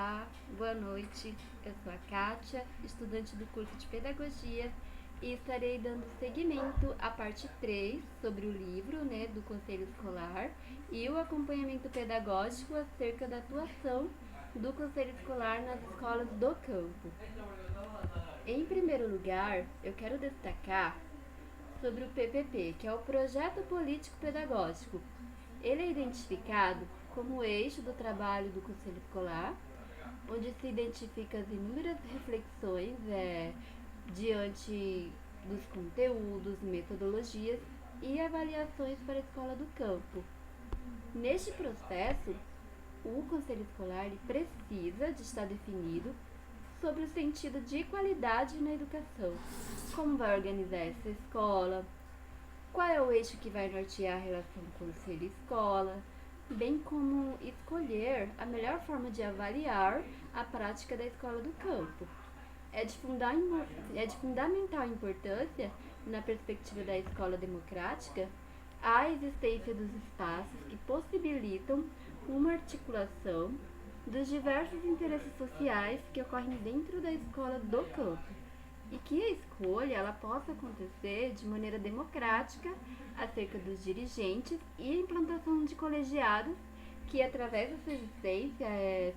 Olá, boa noite. Eu sou a Kátia, estudante do curso de Pedagogia, e estarei dando seguimento à parte 3 sobre o livro do Conselho Escolar e o acompanhamento pedagógico acerca da atuação do Conselho Escolar nas escolas do campo. Em primeiro lugar, eu quero destacar sobre o PPP, que é o Projeto Político Pedagógico. Ele é identificado como o eixo do trabalho do Conselho Escolar, onde se identifica as inúmeras reflexões diante dos conteúdos, metodologias e avaliações para a escola do campo. Neste processo, o Conselho Escolar precisa de estar definido sobre o sentido de qualidade na educação, como vai organizar essa escola, qual é o eixo que vai nortear a relação conselho e escola, bem como escolher a melhor forma de avaliar a prática da escola do campo. É de fundamental importância, na perspectiva da escola democrática, a existência dos espaços que possibilitam uma articulação dos diversos interesses sociais que ocorrem dentro da escola do campo, e que a escolha ela possa acontecer de maneira democrática acerca dos dirigentes e a implantação de colegiados que, através da sua existência,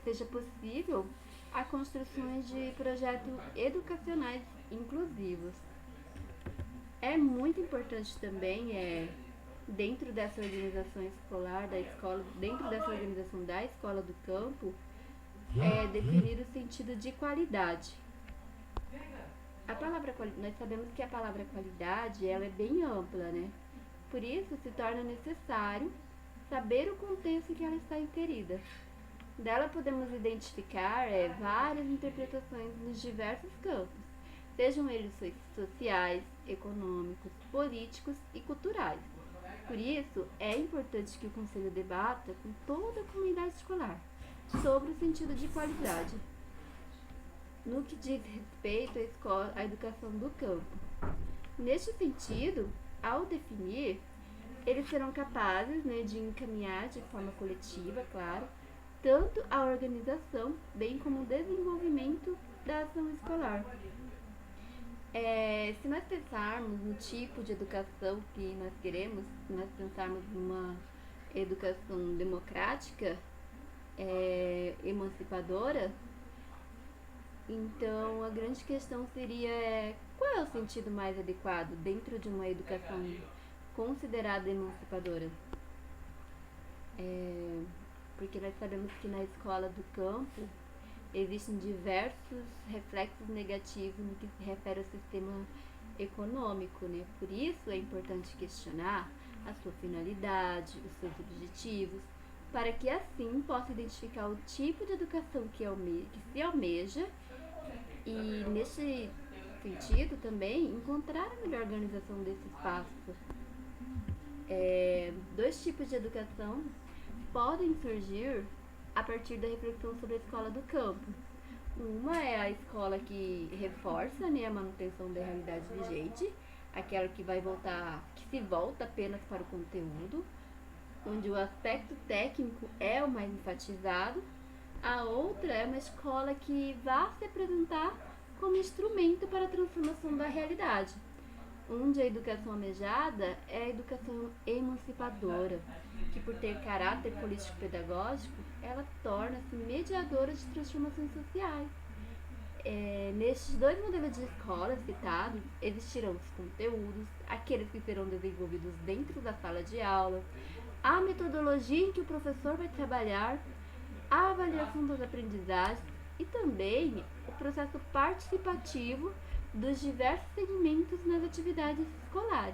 seja possível a construção de projetos educacionais inclusivos. É muito importante também, dentro dessa organização escolar da escola, dentro dessa organização da escola do campo, definir o sentido de qualidade. Nós sabemos que a palavra qualidade ela é bem ampla, né? Por isso se torna necessário saber o contexto em que ela está inserida. Dela podemos identificar várias interpretações nos diversos campos, sejam eles sociais, econômicos, políticos e culturais. Por isso, é importante que o Conselho debata com toda a comunidade escolar sobre o sentido de qualidade, no que diz respeito à educação do campo. Neste sentido, ao definir, eles serão capazes de encaminhar de forma coletiva, claro, tanto a organização, bem como o desenvolvimento da ação escolar. Se nós pensarmos no tipo de educação que nós queremos, se nós pensarmos numa educação democrática, emancipadora, então a grande questão seria qual é o sentido mais adequado dentro de uma educação considerada emancipadora? Porque nós sabemos que na escola do campo existem diversos reflexos negativos no que se refere ao sistema econômico, né? Por isso é importante questionar a sua finalidade, os seus objetivos, para que assim possa identificar o tipo de educação que se almeja e, nesse sentido, também encontrar a melhor organização desse espaço. Dois tipos de educação podem surgir a partir da reflexão sobre a escola do campo. Uma é a escola que reforça a manutenção da realidade vigente, aquela que se volta apenas para o conteúdo, onde o aspecto técnico é o mais enfatizado. A outra é uma escola que vai se apresentar como instrumento para a transformação da realidade, onde a educação almejada é a educação emancipadora, que por ter caráter político-pedagógico, ela torna-se mediadora de transformações sociais. Nestes dois modelos de escola citados, existirão os conteúdos, aqueles que serão desenvolvidos dentro da sala de aula, a metodologia em que o professor vai trabalhar, a avaliação das aprendizagens e também o processo participativo dos diversos segmentos nas atividades escolares.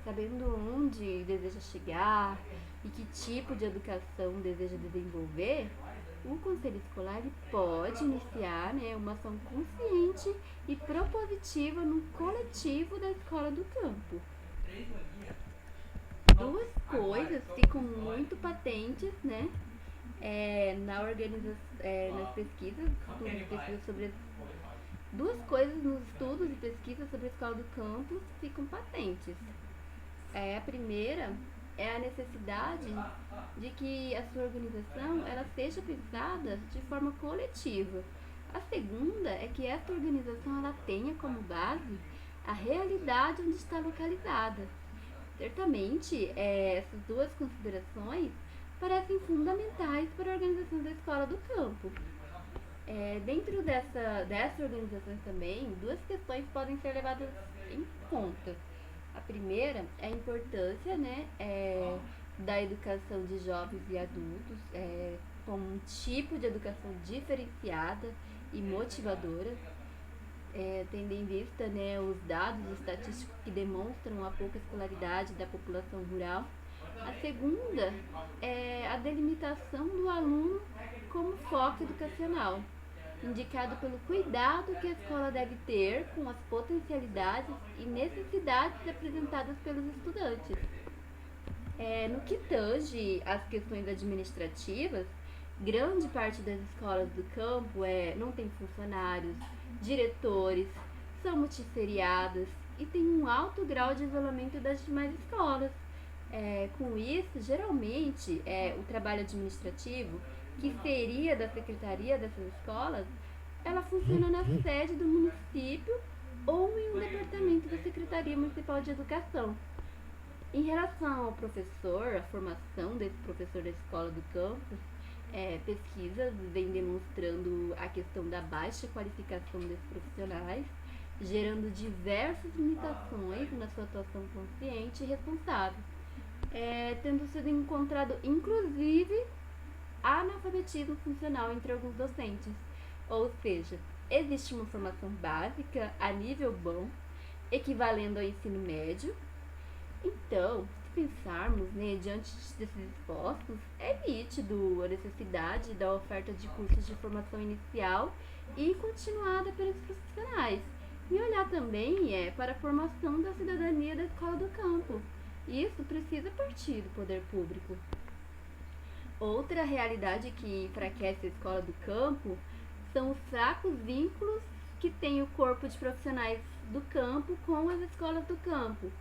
Sabendo onde deseja chegar e que tipo de educação deseja desenvolver, o Conselho Escolar pode iniciar uma ação consciente e propositiva no coletivo da escola do campo. Duas coisas ficam muito patentes, nas pesquisas sobre duas coisas nos estudos e pesquisas sobre a escola do campo ficam patentes. A primeira é a necessidade de que a sua organização ela seja pensada de forma coletiva. A segunda é que essa organização ela tenha como base a realidade onde está localizada. Certamente, essas duas considerações parecem fundamentais para a organização da escola do campo. Dentro dessa organização também, duas questões podem ser levadas em conta. A primeira é a importância, né, da educação de jovens e adultos, como um tipo de educação diferenciada e motivadora, tendo em vista, né, os dados estatísticos que demonstram a pouca escolaridade da população rural. A segunda é a delimitação do aluno como foco educacional, indicado pelo cuidado que a escola deve ter com as potencialidades e necessidades apresentadas pelos estudantes. No que tange às questões administrativas, grande parte das escolas do campo não tem funcionários, diretores, são multisseriadas e tem um alto grau de isolamento das demais escolas. Com isso, geralmente, o trabalho administrativo, que seria da secretaria dessas escolas, ela funciona na sede do município ou em um departamento da Secretaria Municipal de Educação. Em relação ao professor, a formação desse professor da escola do campus, pesquisas vêm demonstrando a questão da baixa qualificação desses profissionais, gerando diversas limitações na sua atuação consciente e responsável, tendo sido encontrado inclusive analfabetismo funcional entre alguns docentes. Ou seja, existe uma formação básica a nível bom, equivalendo ao ensino médio. Então, se pensarmos, né, diante desses esforços, é nítido a necessidade da oferta de cursos de formação inicial e continuada pelos profissionais. E olhar também para a formação da cidadania da escola do campo. Isso precisa partir do poder público. Outra realidade que enfraquece a escola do campo são os fracos vínculos que tem o corpo de profissionais do campo com as escolas do campo.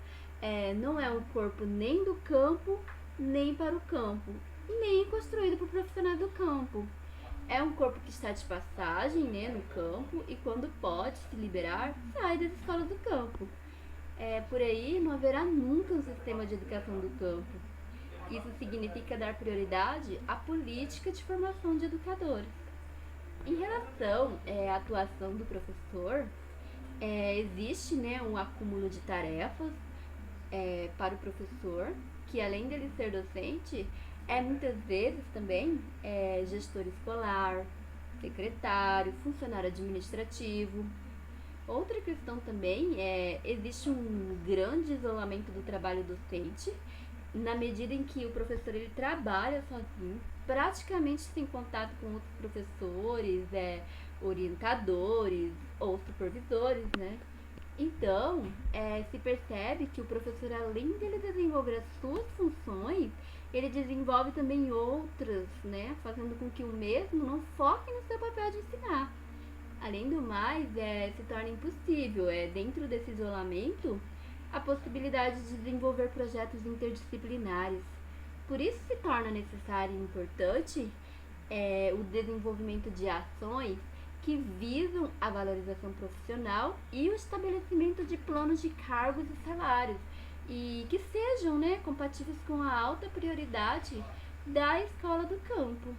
Não é um corpo nem do campo, nem para o campo, nem construído por profissionais do campo. É um corpo que está de passagem, né, no campo e quando pode se liberar, sai das escolas do campo. Por aí não haverá nunca um sistema de educação do campo. Isso significa dar prioridade à política de formação de educadores. Em relação à atuação do professor, existe, né, um acúmulo de tarefas para o professor, que além dele ser docente, muitas vezes também gestor escolar, secretário, funcionário administrativo. Outra questão também existe um grande isolamento do trabalho docente, na medida em que o professor ele trabalha sozinho, praticamente sem contato com outros professores, orientadores ou supervisores, né? Então, se percebe que o professor, além dele desenvolver as suas funções, ele desenvolve também outras, né? Fazendo com que o mesmo não foque no seu papel de ensinar. Além do mais, se torna impossível, dentro desse isolamento, a possibilidade de desenvolver projetos interdisciplinares. Por isso se torna necessário e importante o desenvolvimento de ações que visam a valorização profissional e o estabelecimento de planos de cargos e salários, e que sejam, né, compatíveis com a alta prioridade da escola do campo.